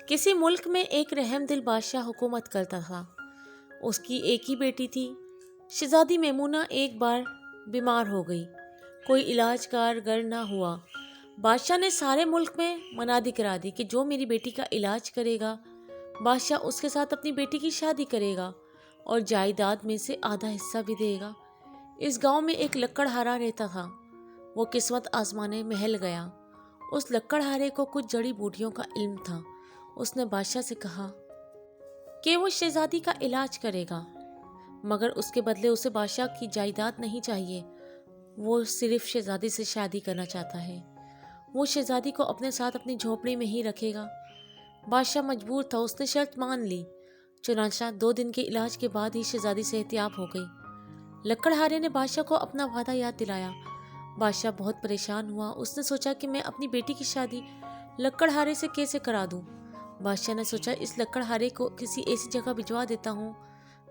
کسی ملک میں ایک رحم دل بادشاہ حکومت کرتا تھا۔ اس کی ایک ہی بیٹی تھی۔ شہزادی میمونہ ایک بار بیمار ہو گئی۔ کوئی علاج کارگر نہ ہوا۔ بادشاہ نے سارے ملک میں منادی کرا دی کہ جو میری بیٹی کا علاج کرے گا، بادشاہ اس کے ساتھ اپنی بیٹی کی شادی کرے گا اور جائیداد میں سے آدھا حصہ بھی دے گا۔ اس گاؤں میں ایک لکڑہارا رہتا تھا۔ وہ قسمت آزمانے محل گیا۔ اس لکڑہارے کو کچھ جڑی بوٹیوں کا علم تھا۔ اس نے بادشاہ سے کہا کہ وہ شہزادی کا علاج کرے گا، مگر اس کے بدلے اسے بادشاہ کی جائیداد نہیں چاہیے۔ وہ صرف شہزادی سے شادی کرنا چاہتا ہے۔ وہ شہزادی کو اپنے ساتھ اپنی جھونپڑی میں ہی رکھے گا۔ بادشاہ مجبور تھا، اس نے شرط مان لی۔ چنانچہ 2 دن کے علاج کے بعد ہی شہزادی صحتیاب ہو گئی۔ لکڑہارے نے بادشاہ کو اپنا وعدہ یاد دلایا۔ بادشاہ بہت پریشان ہوا۔ اس نے سوچا کہ میں اپنی بیٹی کی شادی لکڑہارے سے کیسے کرا دوں۔ بادشاہ نے سوچا اس لکڑہارے کو کسی ایسی جگہ بھجوا دیتا ہوں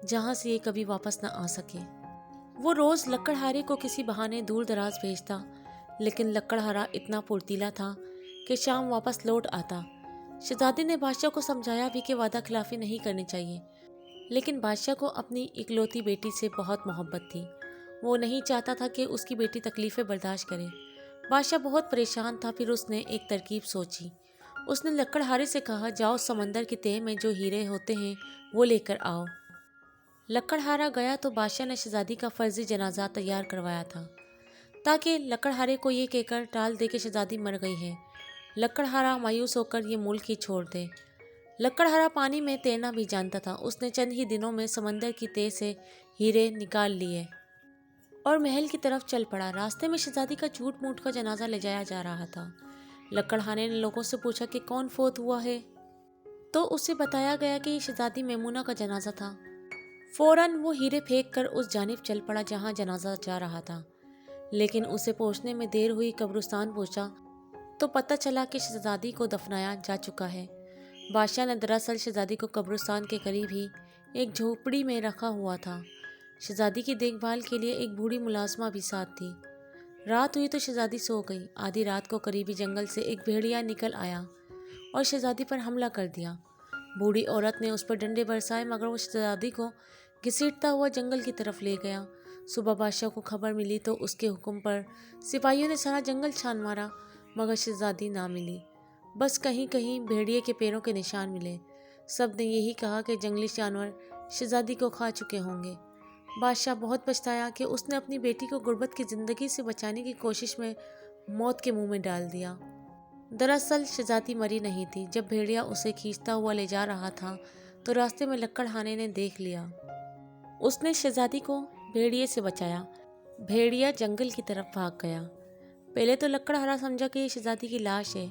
جہاں سے یہ کبھی واپس نہ آ سکے۔ وہ روز لکڑہارے کو کسی بہانے دور دراز بھیجتا، لیکن لکڑہارا اتنا پھرتیلا تھا کہ شام واپس لوٹ آتا۔ شہزادی نے بادشاہ کو سمجھایا بھی کہ وعدہ خلافی نہیں کرنی چاہیے، لیکن بادشاہ کو اپنی اکلوتی بیٹی سے بہت محبت تھی۔ وہ نہیں چاہتا تھا کہ اس کی بیٹی تکلیفیں برداشت کرے۔ بادشاہ بہت پریشان تھا۔ پھر اس نے ایک ترکیب سوچی۔ اس نے لکڑہارے سے کہا، جاؤ سمندر کی تہہ میں جو ہیرے ہوتے ہیں وہ لے کر آؤ۔ لکڑہارا گیا تو بادشاہ نے شہزادی کا فرضی جنازہ تیار کروایا تھا تاکہ لکڑہارے کو یہ کہہ کر ٹال دے کہ شہزادی مر گئی ہے۔ لکڑہارا مایوس ہو کر یہ ملک ہی چھوڑ دے۔ لکڑہارا پانی میں تیرنا بھی جانتا تھا۔ اس نے چند ہی دنوں میں سمندر کی تہہ سے ہیرے نکال لیے اور محل کی طرف چل پڑا۔ راستے میں شہزادی کا جھوٹ موٹ کا جنازہ لے جایا جا رہا تھا۔ لکڑہارے نے لوگوں سے پوچھا کہ کون فوت ہوا ہے، تو اسے بتایا گیا کہ یہ شہزادی میمونہ کا جنازہ تھا۔ فوراً وہ ہیرے پھینک کر اس جانب چل پڑا جہاں جنازہ جا رہا تھا، لیکن اسے پہنچنے میں دیر ہوئی۔ قبرستان پہنچا تو پتہ چلا کہ شہزادی کو دفنایا جا چکا ہے۔ بادشاہ نے دراصل شہزادی کو قبرستان کے قریب ہی ایک جھونپڑی میں رکھا ہوا تھا۔ شہزادی کی دیکھ بھال کے لیے ایک بوڑھی ملازمہ بھی ساتھ تھی۔ رات ہوئی تو شہزادی سو گئی۔ آدھی رات کو قریبی جنگل سے ایک بھیڑیا نکل آیا اور شہزادی پر حملہ کر دیا۔ بوڑھی عورت نے اس پر ڈنڈے برسائے، مگر وہ شہزادی کو گھسیٹتا ہوا جنگل کی طرف لے گیا۔ صبح بادشاہ کو خبر ملی تو اس کے حکم پر سپاہیوں نے سارا جنگل چھان مارا، مگر شہزادی نہ ملی۔ بس کہیں کہیں بھیڑیے کے پیروں کے نشان ملے۔ سب نے یہی کہا کہ جنگلی جانور شہزادی کو کھا چکے ہوں گے۔ بادشاہ بہت پچھتایا کہ اس نے اپنی بیٹی کو غربت کی زندگی سے بچانے کی کوشش میں موت کے منہ میں ڈال دیا۔ دراصل شہزادی مری نہیں تھی۔ جب بھیڑیا اسے کھینچتا ہوا لے جا رہا تھا تو راستے میں لکڑہارے نے دیکھ لیا۔ اس نے شہزادی کو بھیڑیے سے بچایا۔ بھیڑیا جنگل کی طرف بھاگ گیا۔ پہلے تو لکڑہارا سمجھا کہ یہ شہزادی کی لاش ہے،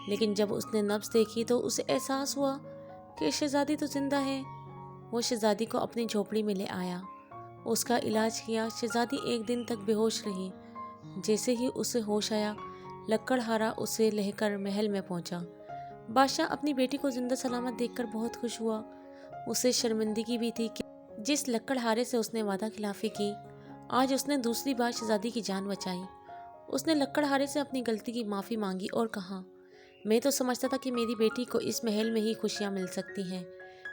لیکن جب اس نے نبض دیکھی تو اسے احساس ہوا کہ شہزادی تو زندہ ہے۔ وہ شہزادی کو اپنی جھونپڑی میں لے آیا، اس کا علاج کیا۔ شہزادی ایک دن تک بے ہوش رہی۔ جیسے ہی اسے ہوش آیا، لکڑہارا اسے لے کر محل میں پہنچا۔ بادشاہ اپنی بیٹی کو زندہ سلامت دیکھ کر بہت خوش ہوا۔ اسے شرمندگی بھی تھی کہ جس لکڑہارے سے اس نے وعدہ خلافی کی، آج اس نے دوسری بار شہزادی کی جان بچائی۔ اس نے لکڑہارے سے اپنی غلطی کی معافی مانگی اور کہا، میں تو سمجھتا تھا کہ میری بیٹی کو اس محل میں ہی خوشیاں مل سکتی ہیں،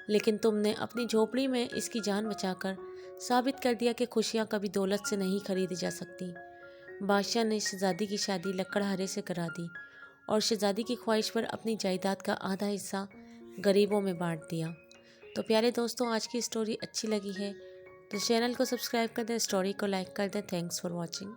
لیکن تم نے اپنی جھونپڑی میں اس کی جان بچا کر ثابت کر دیا کہ خوشیاں کبھی دولت سے نہیں خریدی جا سکتی۔ بادشاہ نے شہزادی کی شادی لکڑہارے سے کرا دی اور شہزادی کی خواہش پر اپنی جائیداد کا آدھا حصہ غریبوں میں بانٹ دیا۔ تو پیارے دوستوں، آج کی اسٹوری اچھی لگی ہے تو چینل کو سبسکرائب کر دیں، اسٹوری کو لائک کر دیں۔ Thanks for watching.